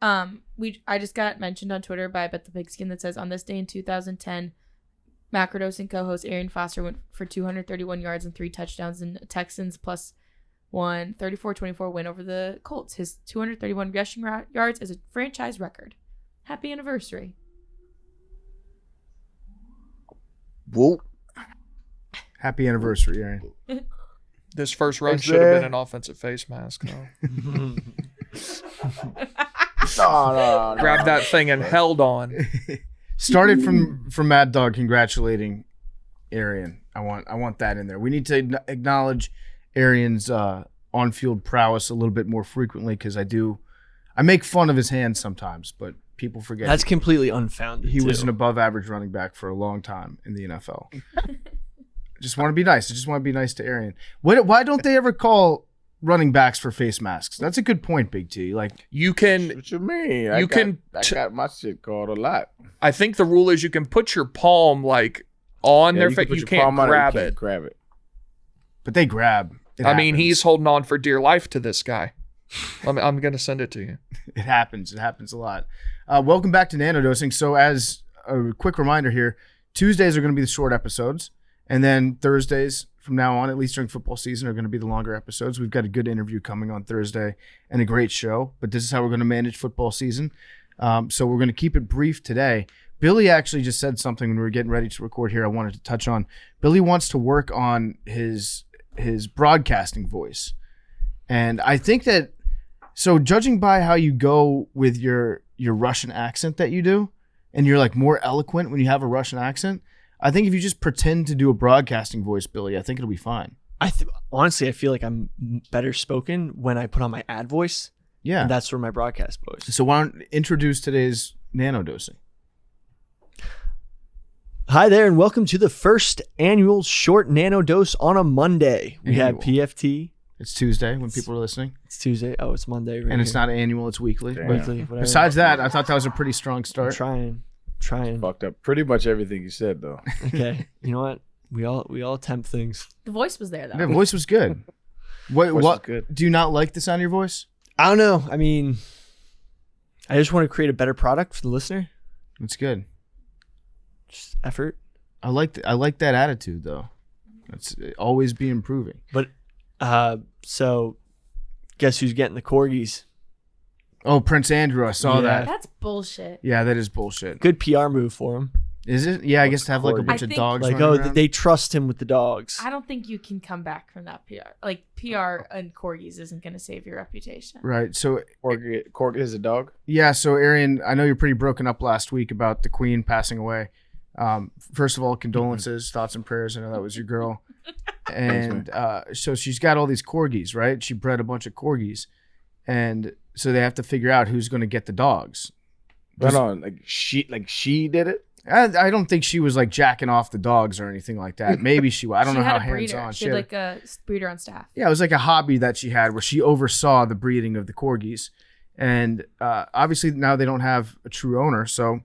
I just got mentioned on Twitter by Bet the Pigskin that says on this day in 2010, Macrodosing co-host Arian Foster went for 231 yards and 3 touchdowns in Texans plus one 34-24 win over the Colts. His 231 rushing yards is a franchise record. Happy anniversary. Whoa. Happy anniversary, Arian. This first run should have been an offensive face mask, though. No. Grabbed that thing and held on. Started from Mad Dog congratulating Arian. I want that in there. We need to acknowledge Arian's on-field prowess a little bit more frequently because I make fun of his hands sometimes, but people forget. That's completely unfounded. He was an above-average running back for a long time in the NFL. I just want to be nice. I just want to be nice to Arian. Why don't they ever call running backs for face masks? That's a good point, Big T. Like you can. What you mean? I got my shit called a lot. I think the rule is you can put your palm like on their face. You can't grab it. Grab it. But they grab. I mean, he's holding on for dear life to this guy. I'm going to send it to you. It happens. It happens a lot. Welcome back to Nanodosing. So as a quick reminder here, Tuesdays are going to be the short episodes. And then Thursdays from now on, at least during football season, are going to be the longer episodes. We've got a good interview coming on Thursday and a great show. But this is how we're going to manage football season. So we're going to keep it brief today. Billy actually just said something when we were getting ready to record here I wanted to touch on. Billy wants to work on his broadcasting voice. And I think that, so judging by how you go with your Russian accent that you do, and you're like more eloquent when you have a Russian accent, I think if you just pretend to do a broadcasting voice, Billy, I think it'll be fine. Honestly, I feel like I'm better spoken when I put on my ad voice. Yeah. And that's for my broadcast voice. So why don't introduce today's Nanodosing? Hi there, and welcome to the first annual short Nanodose on a Monday. We have PFT. It's Tuesday when people are listening. It's Tuesday. Oh, it's Monday. Right and it's not annual, it's weekly. Weekly, whatever. Besides that, I thought that was a pretty strong start. I'm trying. Fucked up pretty much everything you said, though. Okay. You know what? We all attempt things. The voice was there, though. The voice was good. What good. Do you not like the sound of your voice? I don't know. I mean, I just want to create a better product for the listener. That's good. Just effort. I like that attitude, though. It's always be improving. But so guess who's getting the corgis? Oh, Prince Andrew. I saw that. That's bullshit. Yeah, that is bullshit. Good PR move for him. Is it? Yeah, I guess to have like a bunch of dogs. Like, around. They trust him with the dogs. I don't think you can come back from that PR. Like, PR and corgis isn't going to save your reputation. Right. So, Corgi is a dog? Yeah. So, Arian, I know you're pretty broken up last week about the Queen passing away. First of all, condolences, thoughts and prayers. I know that was your girl. And so she's got all these corgis, right? She bred a bunch of corgis. And so they have to figure out who's going to get the dogs. Right on. Like she did it? I don't think she was like jacking off the dogs or anything like that. Maybe she was. I don't know how hands-on. She had like a breeder on staff. Yeah, it was like a hobby that she had where she oversaw the breeding of the corgis. And obviously now they don't have a true owner. So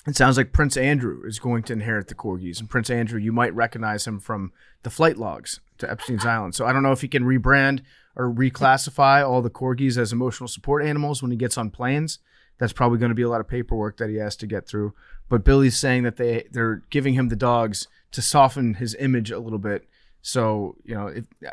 it sounds like Prince Andrew is going to inherit the corgis. And Prince Andrew, you might recognize him from the flight logs to Epstein's Island. So I don't know if he can rebrand or reclassify all the corgis as emotional support animals when he gets on planes. That's probably going to be a lot of paperwork that he has to get through. But Billy's saying that they're giving him the dogs to soften his image a little bit. So,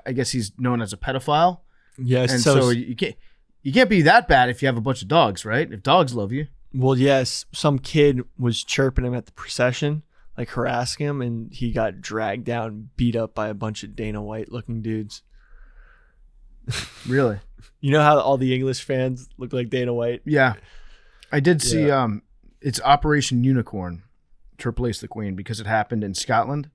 I guess he's known as a pedophile. Yes. And so you can't be that bad if you have a bunch of dogs, right? If dogs love you. Well, yes. Some kid was chirping him at the procession, like harassing him, and he got dragged down, beat up by a bunch of Dana White looking dudes. Really? You know how all the English fans look like Dana White? Yeah. I did see it's Operation Unicorn to replace the Queen because it happened in Scotland.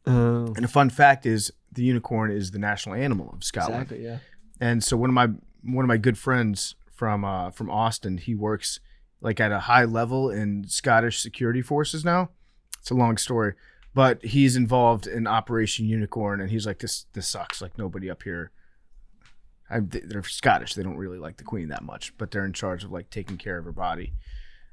And a fun fact is the unicorn is the national animal of Scotland. Exactly, yeah. And so one of my good friends from Austin, he works like at a high level in Scottish security forces now. It's a long story, but he's involved in Operation Unicorn, and he's like, this sucks. Like nobody up here. They're Scottish. They don't really like the Queen that much, but they're in charge of like taking care of her body,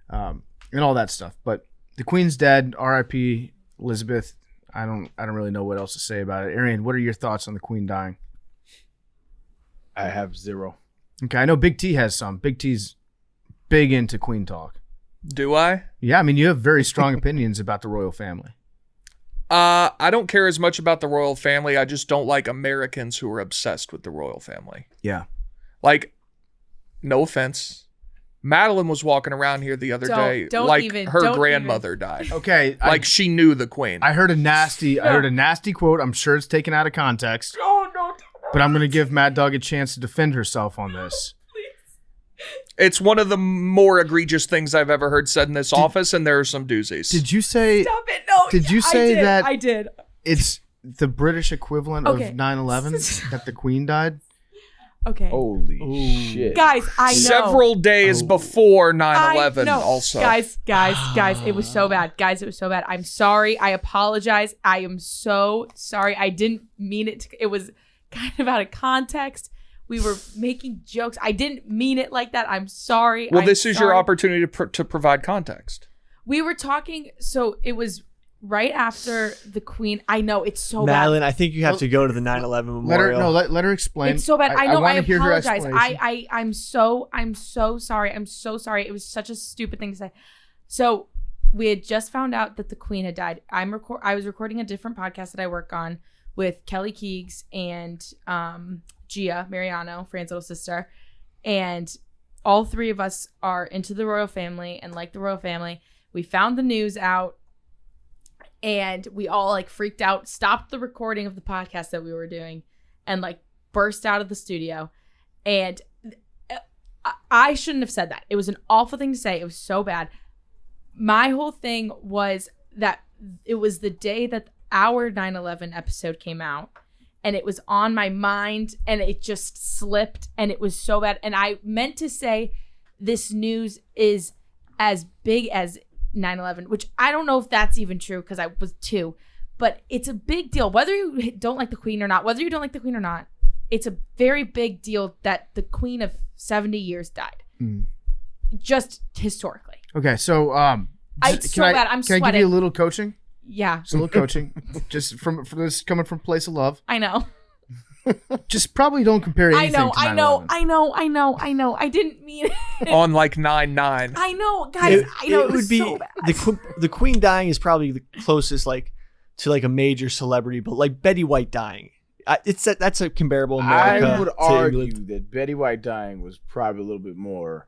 and all that stuff. But the Queen's dead. R.I.P. Elizabeth. I don't really know what else to say about it. Arian, what are your thoughts on the Queen dying? I have zero. Okay, I know Big T has some. Big T's big into Queen talk. Do I? Yeah, I mean, you have very strong opinions about the royal family. I don't care as much about the royal family. I just don't like Americans who are obsessed with the royal family. Yeah. Like, no offense, Madeline was walking around here the other day like her grandmother died. Okay. Like she knew the Queen. I heard a nasty quote. I'm sure it's taken out of context. Oh, no. But I'm going to give Mad Dog a chance to defend herself on this. It's one of the more egregious things I've ever heard said in this office, and there are some doozies. Did you say... Stop it. No. Did you say that... I did. It's the British equivalent of 9/11 that the Queen died? Okay. Holy shit. Guys, I know. Several days before 9/11 also. Guys, it was so bad. Guys, it was so bad. I'm sorry. I apologize. I am so sorry. I didn't mean it. It was kind of out of context. We were making jokes. I didn't mean it like that. I'm sorry. Well, this is your opportunity to provide context. We were talking, so it was right after the Queen. I know, it's so Madeline, bad. I think you have to go to the 9/11 memorial. Let her explain. It's so bad. I know. I hear her apologize. explanation. I'm so sorry. I'm so sorry. It was such a stupid thing to say. So we had just found out that the Queen had died. I was recording a different podcast that I work on with Kelly Keegs and Gia Mariano, Fran's little sister, and all three of us are into the royal family and like the royal family. We found the news out and we all like freaked out, stopped the recording of the podcast that we were doing and like burst out of the studio. And I shouldn't have said that. It was an awful thing to say. It was so bad. My whole thing was that it was the day that our 9/11 episode came out. And it was on my mind and it just slipped and it was so bad. And I meant to say this news is as big as 9/11, which I don't know if that's even true because I was 2. But it's a big deal. Whether you don't like the Queen or not, it's a very big deal that the Queen of 70 years died. Just historically. Okay, so it's so bad. I'm sweating. Can I give you a little coaching? Yeah. Just a little coaching. Just from this coming from a place of love. I know. Just probably don't compare anything to 9/11. I know. I didn't mean it. On like 9/9. I know, guys. I know it would be so bad. The Queen dying is probably the closest like to like a major celebrity, but like Betty White dying, that's a comparable America. I would argue that Betty White dying was probably a little bit more.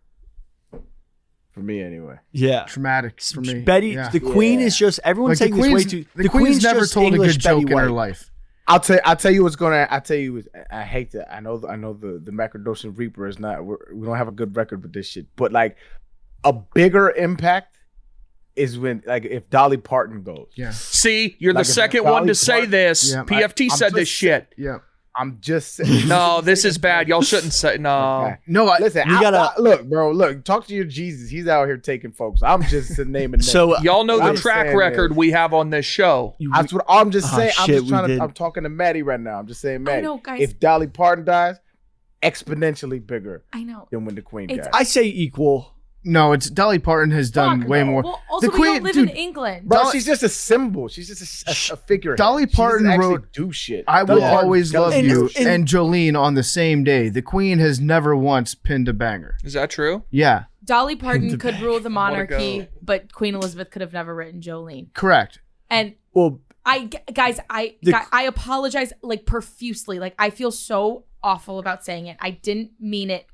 For me, anyway. Yeah. Traumatic for me. Betty, the Queen is just, everyone's like saying this way too. The Queen's never told English a good joke in her life. I'll tell you what's gonna. I hate that. I know the Macrodosing Reaper is not. We don't have a good record with this shit. But like, a bigger impact is when like if Dolly Parton goes. Yeah. See, you're like the second one to say this. Yeah, PFT said this shit. Yeah. I'm just saying. No, this is bad. Y'all shouldn't say no. Okay. No, listen. Look, bro. Look, talk to your Jesus. He's out here taking folks. I'm just naming. So y'all know the track record we have on this show. That's what I'm just saying. I'm talking to Maddie right now. I'm just saying, Maddie. I know, guys. If Dolly Parton dies, exponentially bigger. I know. Than when the Queen died. I say equal. No, it's Dolly Parton has done way more. Well, also, we don't live in England. Bro, she's just a symbol. She's just a figure. Dolly Parton wrote do shit. I Will Always Love You and Jolene on the same day. The Queen has never once pinned a banger. Is that true? Yeah. Dolly Parton could rule the monarchy, but Queen Elizabeth could have never written Jolene. Correct. And I apologize like profusely. Like I feel so awful about saying it. I didn't mean it.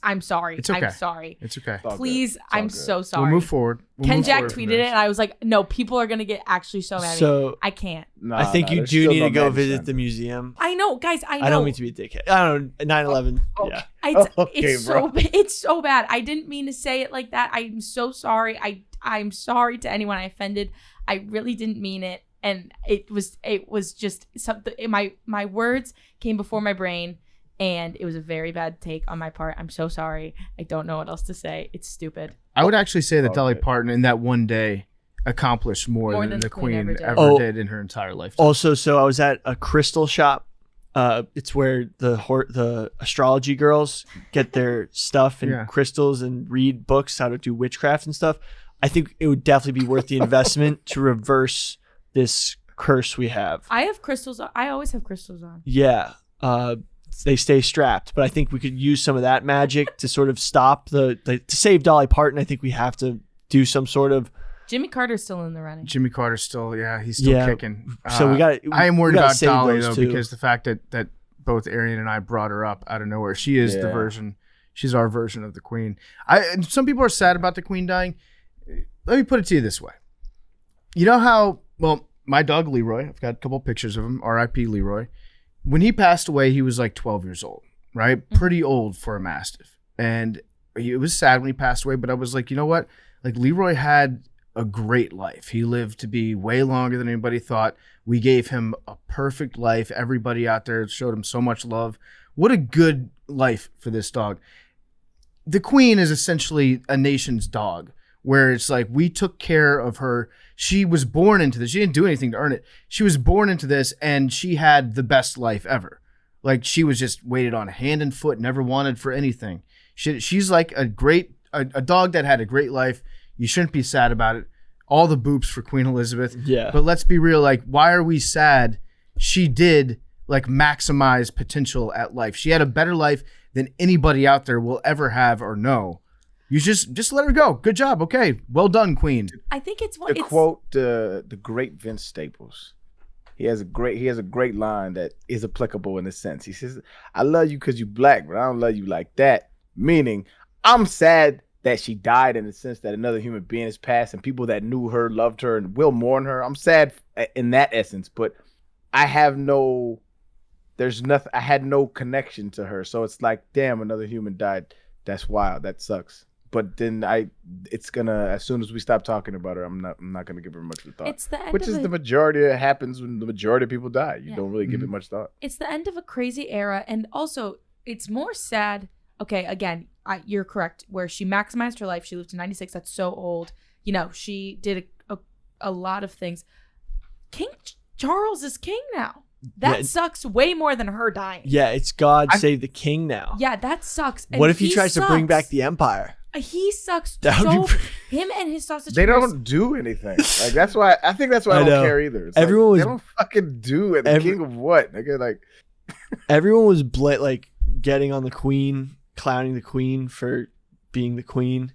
I'm sorry. It's okay. I'm sorry. It's okay. Please, I'm so sorry. We'll move forward. Ken Jack tweeted it, and I was like, "No, people are gonna get actually so mad at me. I can't." I think you do need to go visit the museum. I know, guys. I know. I don't mean to be a dickhead. I don't know. 9/11. Yeah. It's so bad. I didn't mean to say it like that. I'm so sorry. I'm sorry to anyone I offended. I really didn't mean it, and it was just something. My words came before my brain. And it was a very bad take on my part. I'm so sorry. I don't know what else to say. It's stupid. I would actually say that Dolly Parton in that one day accomplished more than the Queen ever did in her entire lifetime. Also, so I was at a crystal shop. It's where the astrology girls get their stuff and crystals and read books how to do witchcraft and stuff. I think it would definitely be worth the investment to reverse this curse we have. I have crystals. I always have crystals on. Yeah. they stay strapped. But I think we could use some of that magic to sort of stop to save Dolly Parton. I think we have to do some sort of. Jimmy Carter's still in the running. Jimmy Carter's still, he's still kicking. So we got. I am worried about Dolly though, because the fact that both Arian and I brought her up out of nowhere. She is the version. She's our version of the queen. And some people are sad about the queen dying. Let me put it to you this way. You know how, my dog Leroy, I've got a couple pictures of him, R.I.P. Leroy. When he passed away, he was like 12 years old, right? Mm-hmm. Pretty old for a Mastiff. And it was sad when he passed away, but I was like, you know what? Like Leroy had a great life. He lived to be way longer than anybody thought. We gave him a perfect life. Everybody out there showed him so much love. What a good life for this dog. The queen is essentially a nation's dog, where it's like we took care of her. She was born into this. She didn't do anything to earn it. She was born into this, and she had the best life ever. Like she was just waited on hand and foot, never wanted for anything. She's like a dog that had a great life. You shouldn't be sad about it. All the boops for Queen Elizabeth. Yeah. But let's be real. Like, why are we sad? She did like maximize potential at life. She had a better life than anybody out there will ever have or know. You just let her go. Good job. Okay. Well done, Queen. I think it's what quote the great Vince Staples. He has a great line that is applicable in this sense. He says, "I love you because you black, but I don't love you like that." Meaning, I'm sad that she died in the sense that another human being has passed and people that knew her, loved her, and will mourn her. I'm sad in that essence, but I had no connection to her. So it's like, damn, another human died. That's wild. That sucks. But then it's gonna, as soon as we stop talking about her, I'm not gonna give her much of a thought. It's the end which is the majority that happens when the majority of people die. You don't really give it much thought. It's the end of a crazy era, and also it's more sad. Okay, again, you're correct. Where she maximized her life, she lived to 96. That's so old. You know, she did a lot of things. King Charles is king now. That sucks way more than her dying. Yeah, it's God save the king now. Yeah, that sucks. And what if he tries to bring back the empire? He sucks him and his sausage. They don't do anything. Like that's why I don't care either. It's everyone was, they don't fucking do it. The king of what? Nigga, like everyone was like getting on the queen, clowning the queen for being the queen,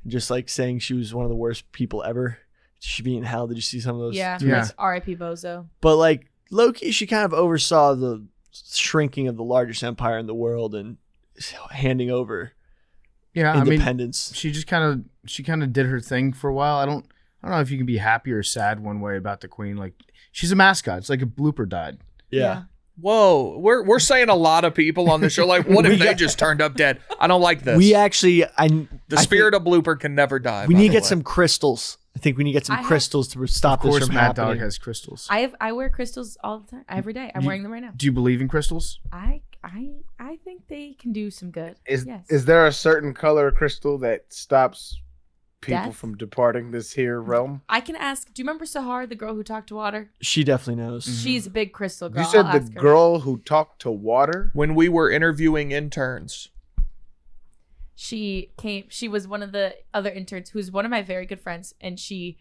just like saying she was one of the worst people ever. She should be in hell. Did you see some of those? Yeah. R.I.P. Bozo. But like low-key, she kind of oversaw the shrinking of the largest empire in the world and handing over independence. I mean, she kind of did her thing for a while. I don't know if you can be happy or sad one way about the queen. Like she's a mascot. It's like a blooper died. Yeah. Whoa, we're saying a lot of people on the show. Like, what if they just turned up dead? I don't like this. We actually, the spirit of blooper can never die. We need to get some crystals. I think we need to get some crystals to stop this from happening. Of course, Mad Dog has crystals. I wear crystals all the time, every day. I'm wearing them right now. Do you believe in crystals? I think they can do some good. Is there a certain color of crystal that stops people from departing this here realm? I can ask. Do you remember Sahar, the girl who talked to water? She definitely knows. Mm-hmm. She's a big crystal girl. You said the girl who talked to water? When we were interviewing interns. She was one of the other interns who's one of my very good friends, and she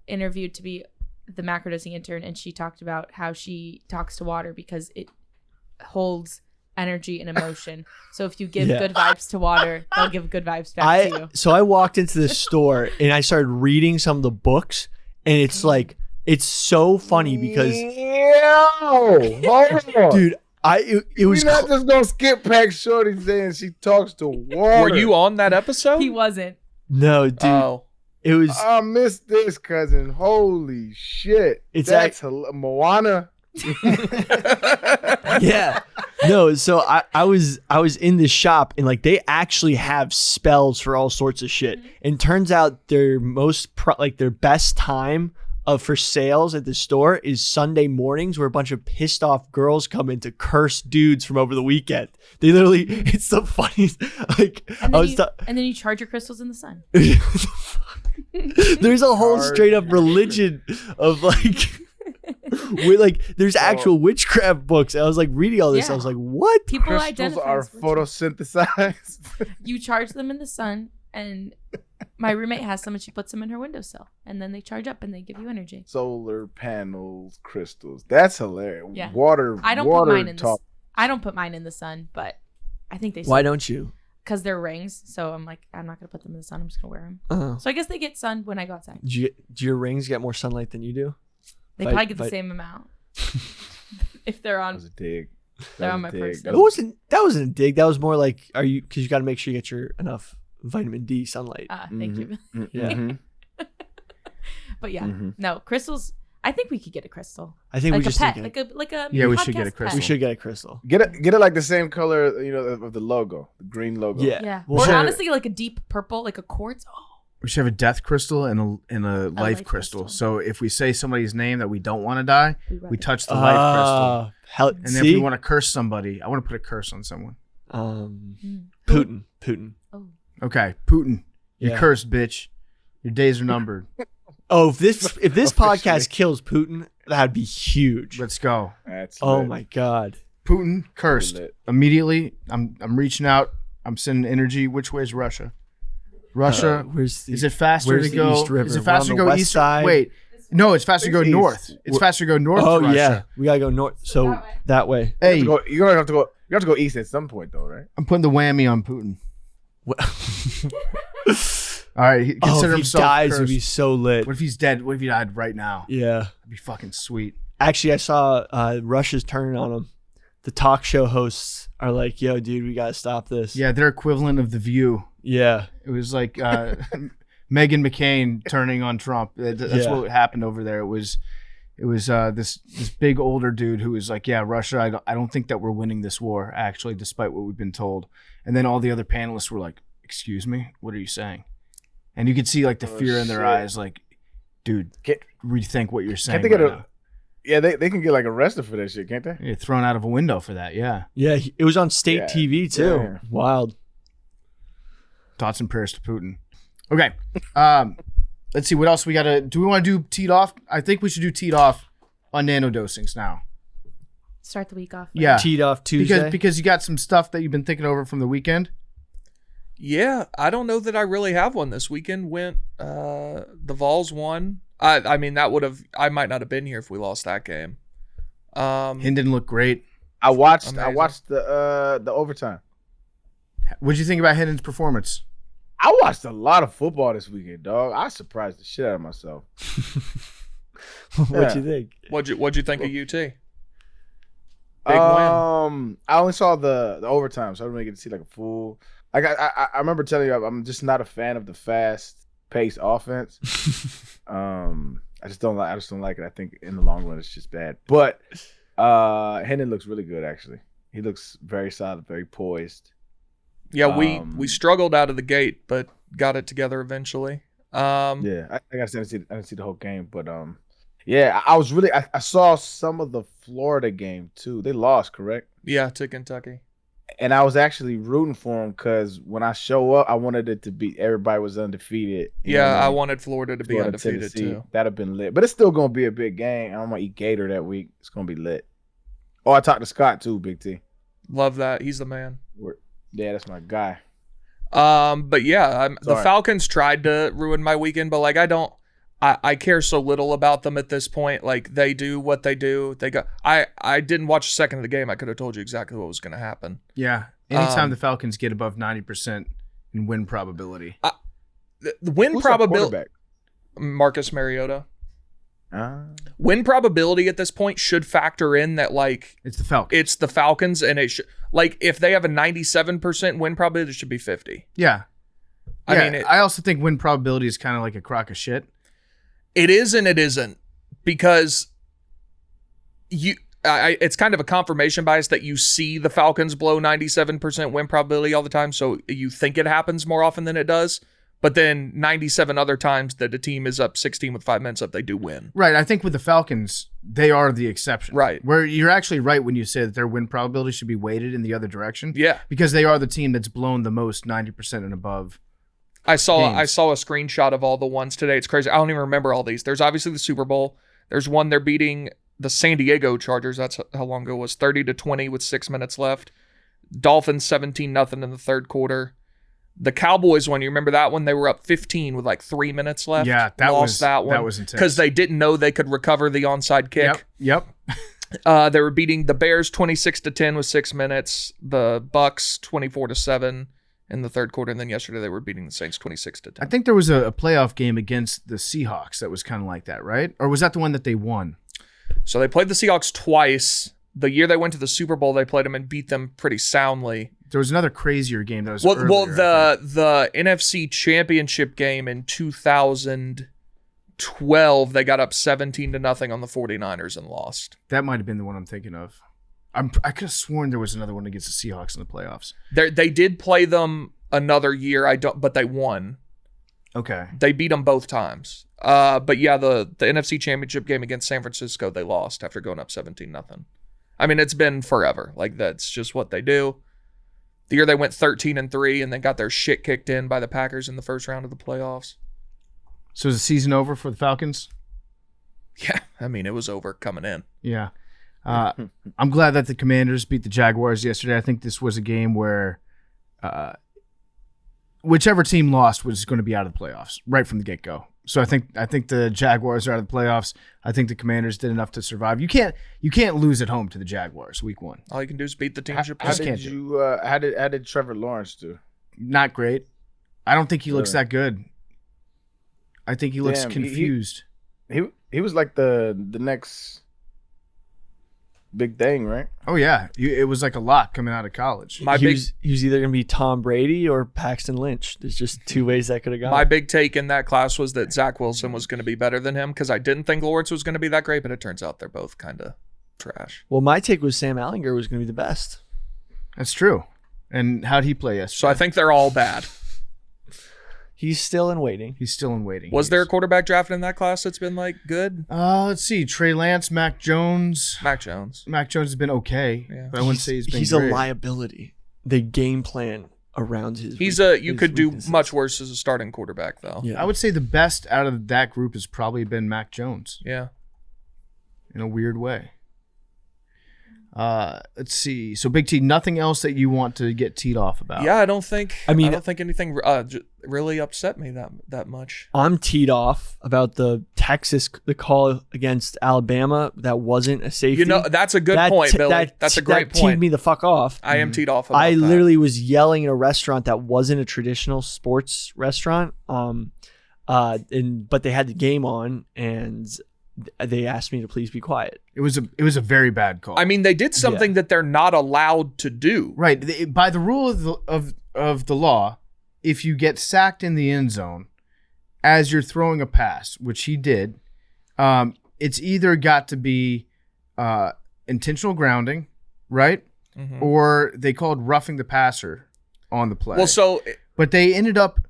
interviewed to be the macrodosing intern, and she talked about how she talks to water because it holds energy and emotion. So if you give good vibes to water, they'll give good vibes back to you. So I walked into the store and I started reading some of the books, and it's like, it's so funny because dude, it was not just gonna skip past Shorty saying she talks to water. Were you on that episode? He wasn't. No, dude. Oh. It was. I missed this, cousin. Holy shit! That's Moana. Yeah. No, so I was in this shop, and like they actually have spells for all sorts of shit. And turns out their their best time for sales at the store is Sunday mornings, where a bunch of pissed off girls come in to curse dudes from over the weekend. They literally, it's the funniest. Like, and then you charge your crystals in the sun. There's a whole straight up religion of like, there's actual witchcraft books. I was like reading all this. I was like, what? People crystals are photosynthesized. You charge them in the sun, and my roommate has some, and she puts them in her windowsill, and then they charge up and they give you energy. Solar panels, crystals. That's hilarious. Yeah. Water. I don't water put mine in I don't put mine in the sun, but I think they. Why don't you? Because they're rings, so I'm like, I'm not gonna put them in the sun. I'm just gonna wear them. So I guess they get sun when I go outside. Do your rings get more sunlight than you do? They probably get the same amount. If they're on. That was a dig. They're on my person. That wasn't a dig. That was more like, because you got to make sure you get your enough vitamin D sunlight. Thank you. Yeah. But yeah, no crystals. I think we could get a crystal. I think like we just pet, need like a Yeah, we should get a podcast crystal. We should get a crystal. Get it like the same color, of the logo, the green logo. Yeah. Yeah. Well, Or sure. honestly, like a deep purple, like a quartz. Oh. We should have a death crystal and a life crystal. So if we say somebody's name that we don't want to die, we touch the life crystal. And then if we want to curse somebody, I want to put a curse on someone. Putin. Oh. Okay, Putin. You're Yeah. cursed, bitch. Your days are numbered. Oh, if this podcast kills Putin, that'd be huge. Let's go. That's Oh lit. my god. Putin cursed. Lit. Immediately, I'm reaching out. I'm sending energy. Which way is Russia? Russia. Is it faster where's to the go? East River? Is it We're faster on to the go west east? side. Wait, no, it's faster to go East. north. It's faster to go north. Oh to Russia. yeah, we gotta go north. So that way. Hey, You're gonna have to go. You have to go east at some point, though, right? I'm putting the whammy on Putin. All right, he consider if he himself dies, cursed. it'd be so lit. What if he's dead? What if he died right now? Yeah. That'd be fucking sweet. Actually, I saw Russia's turning on him. The talk show hosts are like, "Yo, dude, we gotta stop this." Yeah, their equivalent of The View. Yeah. It was like Meghan McCain turning on Trump. That's what happened over there. It was this big older dude who was like, "Yeah, Russia. I don't think that we're winning this war, actually, despite what we've been told." And then all the other panelists were like, "Excuse me, what are you saying?" And you could see like the fear in their eyes, like, "Dude, rethink what you're saying." Can't they get a? Yeah, they can get like arrested for that shit, can't they? You're thrown out of a window for that. Yeah. Yeah, it was on state TV too. Yeah. Wild. Thoughts and prayers to Putin. Okay. Let's see what else we got to do. We want to do teed off? I think we should do teed off on nanodosings now. Start the week off. Right? Yeah. Teed off Tuesday. Because you got some stuff that you've been thinking over from the weekend. Yeah, I don't know that I really have one this weekend. Went the Vols won. I mean that I might not have been here if we lost that game. Him didn't look great. I watched Amazing. the overtime. What'd you think about Hendon's performance? I watched a lot of football this weekend, dog. I surprised the shit out of myself. What'd you think? What'd you think of UT? Big win. win. I only saw the overtime, so I didn't really get to see like a full. Like I remember telling you, I'm just not a fan of the fast-paced offense. I just don't like it. I think in the long run, it's just bad. But Hendon looks really good, actually. He looks very solid, very poised. Yeah, we struggled out of the gate, but got it together eventually. Yeah, I gotta say, I didn't see the whole game, but yeah, I was really I saw some of the Florida game too. They lost, correct? Yeah, to Kentucky. And I was actually rooting for them because when I show up, I wanted it to be everybody was undefeated. I wanted Florida to be undefeated Tennessee. too. That'd have been lit, but it's still gonna be a big game. I'm gonna eat Gator that week. It's gonna be lit. Oh, I talked to Scott too, Big T. Love that. He's the man. Yeah, that's my guy. But yeah, the Falcons tried to ruin my weekend, but like I care so little about them at this point. Like they do what they do. I didn't watch a second of the game. I could have told you exactly what was going to happen. Yeah. Anytime the Falcons get above 90% in win probability. The win Who's probability. Marcus Mariota. Win probability at this point should factor in that like it's the Falcons. It's the Falcons, and it should like if they have a 97% win probability, it should be 50. Yeah. I mean, I also think win probability is kind of like a crock of shit. It is and it isn't because it's kind of a confirmation bias that you see the Falcons blow 97% win probability all the time, so you think it happens more often than it does. But then 97 other times that a team is up 16 with 5 minutes up, they do win. Right. I think with the Falcons, they are the exception. Right. Where you're actually right when you say that their win probability should be weighted in the other direction. Yeah. Because they are the team that's blown the most 90% and above. I saw a screenshot of all the ones today. It's crazy. I don't even remember all these. There's obviously the Super Bowl. There's one they're beating the San Diego Chargers. That's how long ago it was. 30-20 with 6 minutes left. Dolphins 17-0 in the third quarter. The Cowboys one, you remember that one? They were up 15 with like 3 minutes left. Yeah, that was intense. Because they didn't know they could recover the onside kick. Yep. They were beating the Bears 26-10 with 6 minutes. The Bucks 24-7 in the third quarter, and then yesterday they were beating the Saints 26-10. I think there was a playoff game against the Seahawks that was kind of like that, right? Or was that the one that they won? So they played the Seahawks twice. The year they went to the Super Bowl, they played them and beat them pretty soundly. There was another crazier game that was well, the NFC Championship game in 2012, they got up 17-0 on the 49ers and lost. That might have been the one I'm thinking of. I could have sworn there was another one against the Seahawks in the playoffs. They did play them another year, but they won. Okay. They beat them both times. But yeah, the NFC Championship game against San Francisco, they lost after going up 17-0. I mean, it's been forever. Like, that's just what they do. The year they went 13-3 and then got their shit kicked in by the Packers in the first round of the playoffs. So is the season over for the Falcons? Yeah, I mean, it was over coming in. Yeah. I'm glad that the Commanders beat the Jaguars yesterday. I think this was a game where whichever team lost was going to be out of the playoffs right from the get-go. So I think the Jaguars are out of the playoffs. I think the Commanders did enough to survive. You can't lose at home to the Jaguars week 1. All you can do is beat the teams you're How playing. did Trevor Lawrence do? Not great. I don't think he looks that good. I think he looks confused. He was like the next big thing, right? Oh yeah, it was like a lock coming out of college. He was either going to be Tom Brady or Paxton Lynch. There's just two ways that could have gone. My big take in that class was that Zach Wilson was going to be better than him because I didn't think Lawrence was going to be that great, but it turns out they're both kind of trash. Well, my take was Sam Allinger was going to be the best. That's true. And how'd he play yesterday? So I think they're all bad. He's still in waiting. Was there a quarterback drafted in that class that's been like good? Let's see. Trey Lance, Mac Jones. Mac Jones has been okay, but I wouldn't say he's been He's great. a liability. They game plan around his. You could do much worse as a starting quarterback, though. Yeah. I would say the best out of that group has probably been Mac Jones. Yeah. In a weird way. Let's see. So Big T, nothing else that you want to get teed off about? Yeah, I don't think anything really upset me that much. I'm teed off about the call against Alabama. That wasn't a safety. That's a good point, Billy. That's a great point. That teed me the fuck off. I am teed off about I that. literally was yelling in a restaurant that wasn't a traditional sports restaurant. But they had the game on and they asked me to please be quiet. It was a very bad call. I mean, they did something that they're not allowed to do. Right. By the rule of the law, if you get sacked in the end zone as you're throwing a pass, which he did, it's either got to be intentional grounding, right? Mm-hmm. Or they called roughing the passer on the play. But they ended up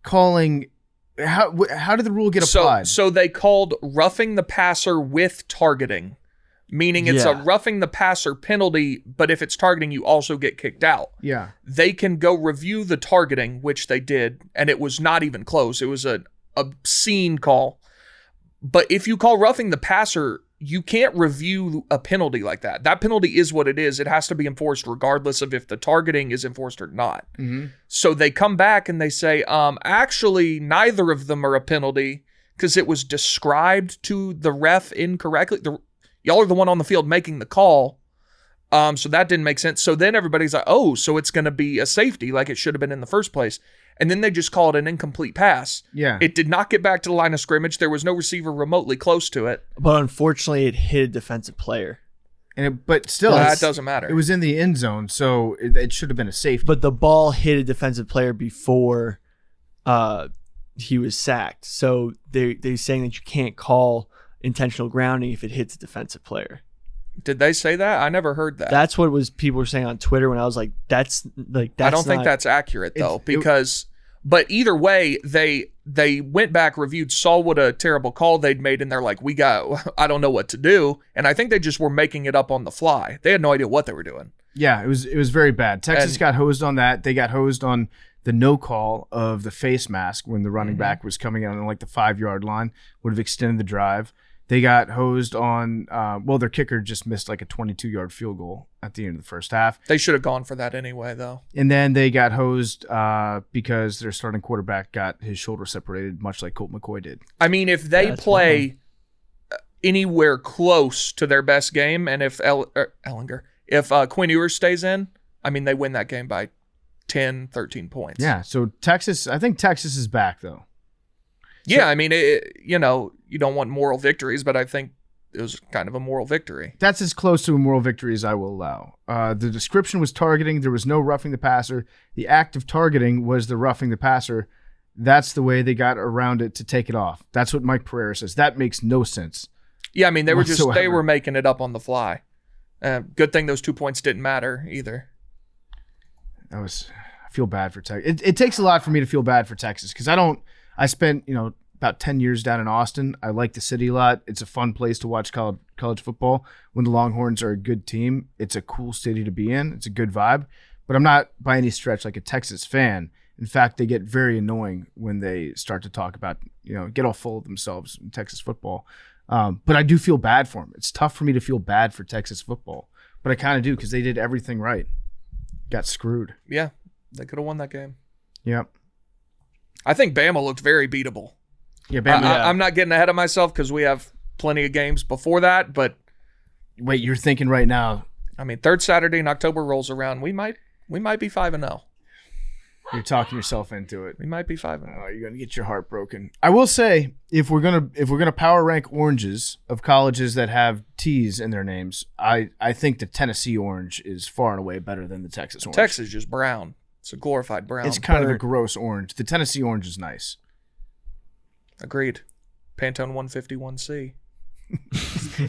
calling. How did the rule get applied? So they called roughing the passer with targeting, meaning it's a roughing the passer penalty, but if it's targeting, you also get kicked out. Yeah. They can go review the targeting, which they did, and it was not even close. It was an obscene call. But if you call roughing the passer, you can't review a penalty like that. That penalty is what it is. It has to be enforced regardless of if the targeting is enforced or not. Mm-hmm. So they come back and they say, actually, neither of them are a penalty because it was described to the ref incorrectly. Y'all are the one on the field making the call. So that didn't make sense. So then everybody's like, oh, so it's going to be a safety like it should have been in the first place. And then they just call it an incomplete pass. Yeah. It did not get back to the line of scrimmage. There was no receiver remotely close to it. But unfortunately, it hit a defensive player. But still, that doesn't matter. It was in the end zone, so it should have been a safety. But the ball hit a defensive player before he was sacked. So they're saying that you can't call intentional grounding if it hits a defensive player. Did they say that? I never heard that. That's what people were saying on Twitter when I was like, that's I don't think that's accurate though, but either way, they went back, reviewed, saw what a terrible call they'd made, and they're like, I don't know what to do. And I think they just were making it up on the fly. They had no idea what they were doing. Yeah, it was very bad. Texas got hosed on that. They got hosed on the no call of the face mask when the running back was coming out on like the 5-yard line, would have extended the drive. They got hosed on, their kicker just missed like a 22-yard field goal at the end of the first half. They should have gone for that anyway, though. And then they got hosed because their starting quarterback got his shoulder separated, much like Colt McCoy did. I mean, if they play anywhere close to their best game. And if Quinn Ewers stays in, I mean, they win that game by 10, 13 points. Yeah. So I think Texas is back though. Yeah, I mean, you don't want moral victories, but I think it was kind of a moral victory. That's as close to a moral victory as I will allow. The description was targeting. There was no roughing the passer. The act of targeting was the roughing the passer. That's the way they got around it to take it off. That's what Mike Pereira says. That makes no sense. Yeah, I mean, they were making it up on the fly. Good thing those 2 points didn't matter either. I feel bad for Texas. It takes a lot for me to feel bad for Texas because I spent, about 10 years down in Austin. I like the city a lot. It's a fun place to watch college football. When the Longhorns are a good team, it's a cool city to be in. It's a good vibe. But I'm not by any stretch like a Texas fan. In fact, they get very annoying when they start to talk about, get all full of themselves in Texas football. But I do feel bad for them. It's tough for me to feel bad for Texas football. But I kind of do because they did everything right. Got screwed. Yeah, they could have won that game. Yep. I think Bama looked very beatable. Yeah, Bama. I'm not getting ahead of myself because we have plenty of games before that. But wait, you're thinking right now? I mean, third Saturday in October rolls around. We might be 5-0. You're talking yourself into it. We might be 5-0. Oh, you're gonna get your heart broken. I will say, if we're gonna power rank oranges of colleges that have T's in their names, I think the Tennessee orange is far and away better than the Texas orange. Texas is just brown. It's a glorified brown. It's kind of a gross orange. The Tennessee orange is nice. Agreed. Pantone 151C.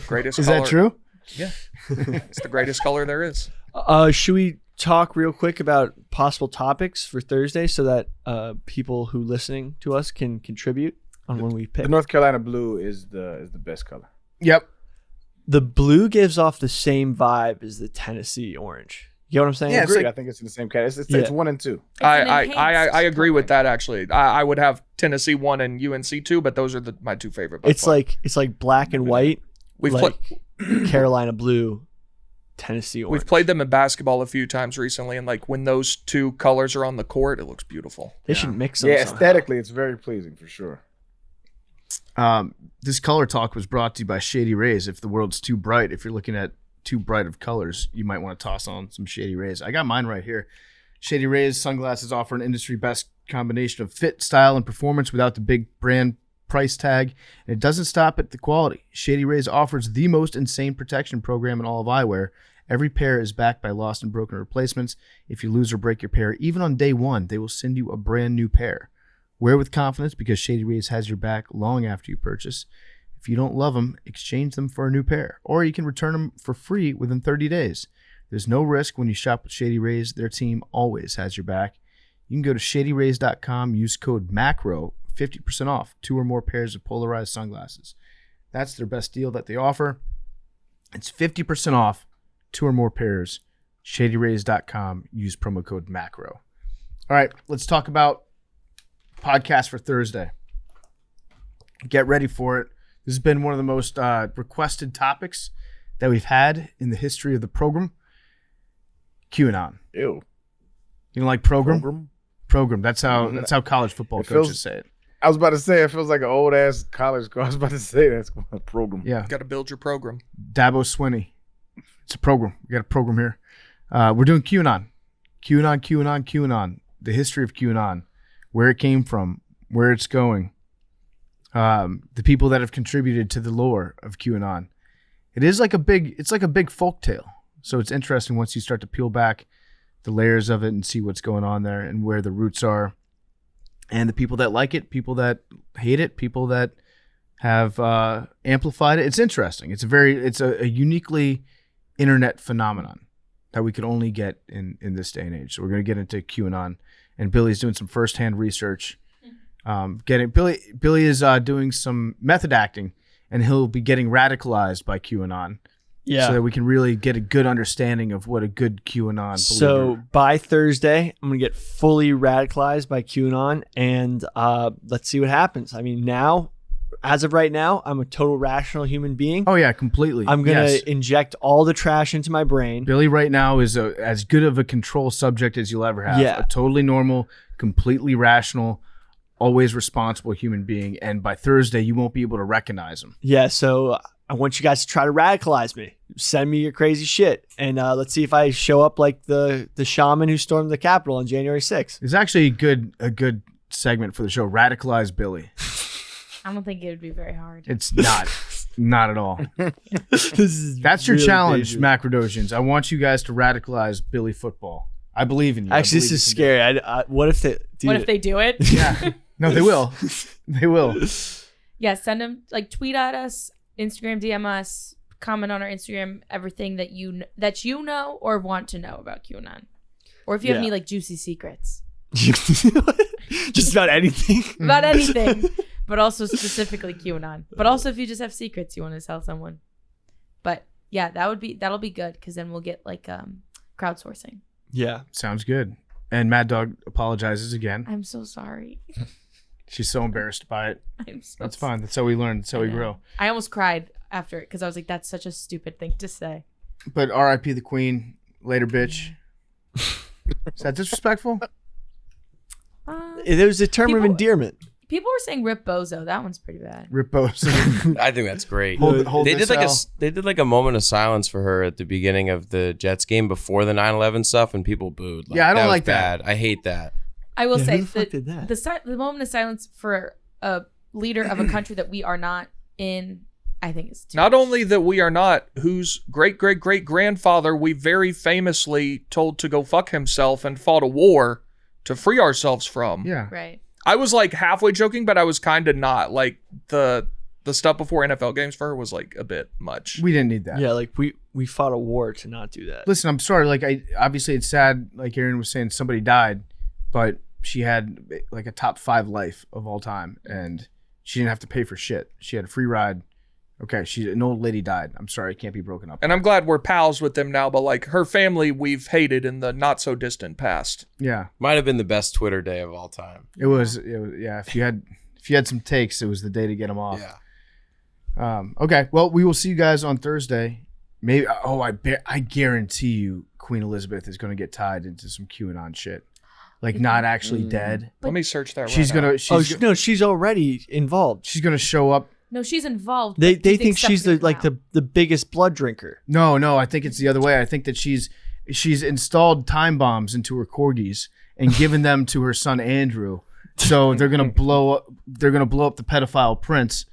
Greatest is color. That true? Yeah. It's the greatest color there is. Should we talk real quick about possible topics for Thursday so that people who listening to us can contribute on when we pick? The North Carolina blue is the best color. Yep. The blue gives off the same vibe as the Tennessee orange. You know what I'm saying? Yeah, I think it's in the same category. It's 1 and 2. I agree with that actually. I would have Tennessee 1 and UNC 2, but those are my two favorite. It's like black and white. We've Carolina blue, Tennessee orange. We've played them in basketball a few times recently, and when those two colors are on the court, it looks beautiful. They should mix them. Yeah, aesthetically, it's very pleasing for sure. This color talk was brought to you by Shady Rays. If the world's too bright, if you're looking at too bright of colors, you might want to toss on some Shady Rays. I got mine right here. Shady Rays sunglasses offer an industry best combination of fit, style, and performance without the big brand price tag, and it doesn't stop at the quality. Shady Rays offers the most insane protection program in all of eyewear. Every pair is backed by lost and broken replacements. If you lose or break your pair, even on day one, they will send you a brand new pair. Wear with confidence because Shady Rays has your back long after you purchase. If you don't love them, exchange them for a new pair, or you can return them for free within 30 days. There's no risk when you shop with Shady Rays. Their team always has your back. You can go to shadyrays.com, use code MACRO, 50% off 2 or more pairs of polarized sunglasses. That's their best deal that they offer. It's 50% off 2 or more pairs. Shadyrays.com, use promo code MACRO. All right, let's talk about podcast for Thursday. Get ready for it. This has been one of the most requested topics that we've had in the history of the program. QAnon. Ew. You don't like program? Program. That's how college football coaches say it. I was about to say it feels like an old ass college. I was about to say that's a program. Yeah. Got to build your program. Dabo Swinney. It's a program. We got a program here. We're doing QAnon. QAnon. The history of QAnon. Where it came from. Where it's going. The people that have contributed to the lore of QAnon. It's like a big folk tale. So it's interesting once you start to peel back the layers of it and see what's going on there and where the roots are, and the people that like it, people that hate it, people that have amplified it. It's interesting. It's a uniquely internet phenomenon that we could only get in this day and age. So we're going to get into QAnon, and Billy's doing some firsthand research. Billy is doing some method acting, and he'll be getting radicalized by QAnon. Yeah. So that we can really get a good understanding of what a good QAnon believer. So by Thursday, I'm going to get fully radicalized by QAnon, and let's see what happens. I mean, as of right now, I'm a total rational human being. Oh, yeah, completely. I'm going to inject all the trash into my brain. Billy right now is as good of a control subject as you'll ever have. Yeah. A totally normal, completely rational, always responsible human being. And by Thursday, you won't be able to recognize him. Yeah, so I want you guys to try to radicalize me. Send me your crazy shit, and let's see if I show up like the shaman who stormed the Capitol on January 6th. It's actually a good segment for the show. Radicalize Billy. I don't think it would be very hard. It's not at all. That's your really challenge, dangerous. Macrodosians. I want you guys to radicalize Billy football. I believe in you. Actually, this is scary. What if they? What if they do it? Yeah. No, they will. They will. Yeah, send them, like, tweet at us, Instagram, DM us, comment on our Instagram, everything that you know or want to know about QAnon. Or if you have any, like, juicy secrets. Just about anything. About anything. But also specifically QAnon. But also if you just have secrets you want to tell someone. But yeah, that'll be good, because then we'll get, like, crowdsourcing. Yeah. Sounds good. And Mad Dog apologizes again. I'm so sorry. She's so embarrassed by it. That's sorry. fine. That's how we learn. That's how we grow. I almost cried after it because I was like, that's such a stupid thing to say. But R.I.P. the Queen. Later, bitch. Is that disrespectful? It was a term of endearment. People were saying "Rip Bozo." That one's pretty bad. Rip Bozo. I think that's great. Hold they this, did Al. they did like a moment of silence for her at the beginning of the Jets game before the 9/11 stuff, and people booed. Yeah, I don't was like that. bad. I hate that. I will say who the fuck did that? the moment of silence for a leader of a country that we are not in, I think is too Not much. only that we are not, whose great-great-great-grandfather we very famously told to go fuck himself and fought a war to free ourselves from. Yeah. Right. I was like halfway joking, but I was kind of not. Like the stuff before NFL games for her was like a bit much. We didn't need that. Yeah, like we fought a war to not do that. Listen, I'm sorry. Like, obviously it's sad. Like Arian was saying, somebody died, but she had like a top 5 life of all time, and she didn't have to pay for shit. She had a free ride. Okay, an old lady died. I'm sorry, it can't be broken up. And I'm glad we're pals with them now, but like her family we've hated in the not so distant past. Yeah, Might have been the best Twitter day of all time. it was. Yeah, if you had some takes, it was the day to get them off. Yeah. Okay, well, we will see you guys on Thursday. Maybe. Oh, I guarantee you, Queen Elizabeth is going to get tied into some QAnon shit. Like, not actually dead. Let me search that. She's right now. gonna. No, she's already involved. She's gonna show up. No, she's involved. They but he think thinks she's stuff's gonna come out. the biggest blood drinker. No, I think it's the other way. I think that she's installed time bombs into her corgis and given them to her son Andrew. So they're gonna blow up the pedophile prince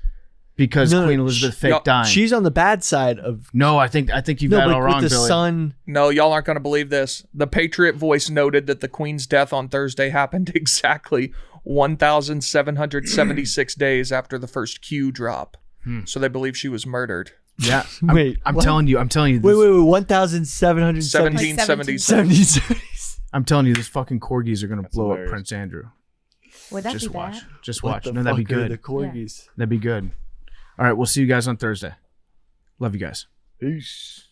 because No, Queen Elizabeth faked dying. She's on the bad side of No, I think you've got it all with wrong, the Billy. son. No, y'all aren't going to believe this. The Patriot Voice noted that the Queen's death on Thursday happened exactly 1,776 days after the first Q drop. So they believe she was murdered. Yeah. Wait, I'm what? telling you. This, Wait, 1,770. 1770s. I'm telling you, these fucking corgis are gonna blow hilarious. up Prince Andrew. Would that Just be watch. bad? Just What watch. the No, that'd be fuck are good. The corgis. That'd be good. All right, we'll see you guys on Thursday. Love you guys. Peace.